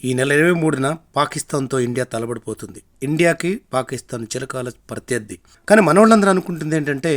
ఈ నెల 23న పాకిస్తాన్తో ఇండియా తలబడిపోతుంది. ఇండియాకి పాకిస్తాన్ చిరకాల ప్రత్యర్థి. కానీ మనోళ్ళందరూ అనుకుంటుంది ఏంటంటే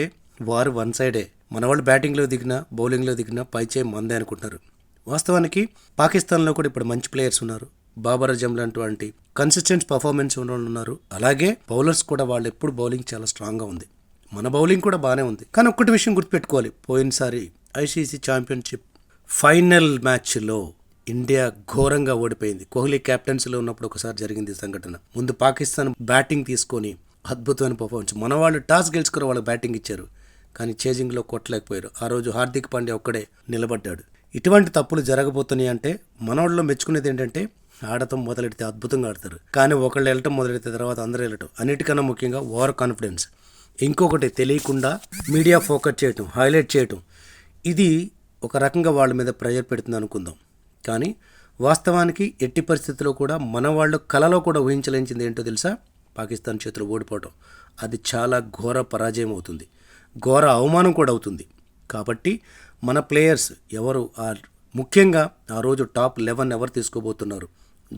వారు వన్ సైడే. మనవాళ్ళు బ్యాటింగ్లో దిగినా బౌలింగ్లో దిగినా పైచేయి మందే అనుకుంటున్నారు. వాస్తవానికి పాకిస్తాన్లో కూడా ఇప్పుడు మంచి ప్లేయర్స్ ఉన్నారు. బాబర్ అజం లాంటి కన్సిస్టెంట్ పర్ఫార్మెన్స్ ఉన్న వాళ్ళు ఉన్నారు. అలాగే బౌలర్స్ కూడా వాళ్ళు ఎప్పుడు బౌలింగ్ చాలా స్ట్రాంగ్గా ఉంది. మన బౌలింగ్ కూడా బాగానే ఉంది. కానీ ఒక్కటి విషయం గుర్తుపెట్టుకోవాలి, పోయినసారి ఐసీసీ ఛాంపియన్షిప్ ఫైనల్ మ్యాచ్లో ఇండియా ఘోరంగా ఓడిపోయింది. కోహ్లీ కెప్టెన్సీలో ఉన్నప్పుడు ఒకసారి జరిగింది సంఘటన. ముందు పాకిస్తాన్ బ్యాటింగ్ తీసుకొని అద్భుతమైన పర్ఫార్మెన్స్, మన వాళ్ళు టాస్ గెలుచుకుని వాళ్ళకి బ్యాటింగ్ ఇచ్చారు, కానీ చేజింగ్లో కొట్టలేకపోయారు. ఆ రోజు హార్దిక్ పాండ్యా ఒక్కడే నిలబడ్డాడు. ఇటువంటి తప్పులు జరగబోతున్నాయి అంటే మనోళ్ళలో మెచ్చుకునేది ఏంటంటే ఆడటం మొదలెడితే అద్భుతంగా ఆడతారు, కానీ ఒకళ్ళు వెళ్ళటం మొదలెడితే తర్వాత అందరూ వెళ్ళటం. అన్నిటికన్నా ముఖ్యంగా ఓవర్ కాన్ఫిడెన్స్. ఇంకొకటి తెలియకుండా మీడియా ఫోకస్ చేయటం, హైలైట్ చేయటం, ఇది ఒక రకంగా వాళ్ళ మీద ప్రెషర్ పెడుతుంది అనుకుందాం. కానీ వాస్తవానికి ఎట్టి పరిస్థితుల్లో కూడా మన వాళ్ళు కలలో కూడా ఊహించలేంచింది ఏంటో తెలుసా? పాకిస్తాన్ చేతులు ఓడిపోవటం. అది చాలా ఘోర పరాజయం అవుతుంది, ఘోర అవమానం కూడా అవుతుంది. కాబట్టి మన ప్లేయర్స్ ఎవరు, ముఖ్యంగా ఆ రోజు టాప్ 11 ఎవరు తీసుకోబోతున్నారు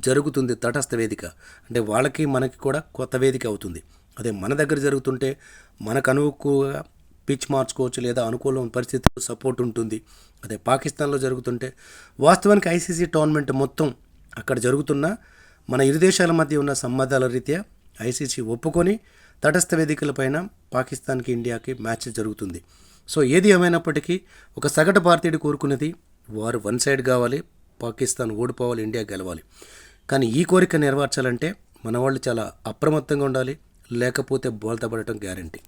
జరుగుతుంది తటస్థ వేదిక. అంటే వాళ్ళకి మనకి కూడా కొత్త వేదిక అవుతుంది. అదే మన దగ్గర జరుగుతుంటే మనకు అనుకువగా పిచ్ మార్చుకోవచ్చు, లేదా అనుకూలమైన పరిస్థితుల్లో సపోర్ట్ ఉంటుంది. అదే పాకిస్తాన్లో జరుగుతుంటే వాస్తవానికి ఐసీసీ టోర్నమెంట్ మొత్తం అక్కడ జరుగుతున్న మన ఇరు దేశాల మధ్య ఉన్న సంబంధాల రీత్యా ఐసీసీ ఒప్పుకొని తటస్థ వేదికలపైన పాకిస్తాన్కి ఇండియాకి మ్యాచ్ జరుగుతుంది. సో ఏది ఏమైనప్పటికీ ఒక సగటు భారతీయుడు కోరుకునేది వారు వన్ సైడ్ కావాలి, పాకిస్తాన్ ఓడిపోవాలి, ఇండియా గెలవాలి. కానీ ఈ కోరిక నెరవేర్చాలంటే మన వాళ్ళు చాలా అప్రమత్తంగా ఉండాలి, లేకపోతే బోల్తా పడటం గ్యారంటీ.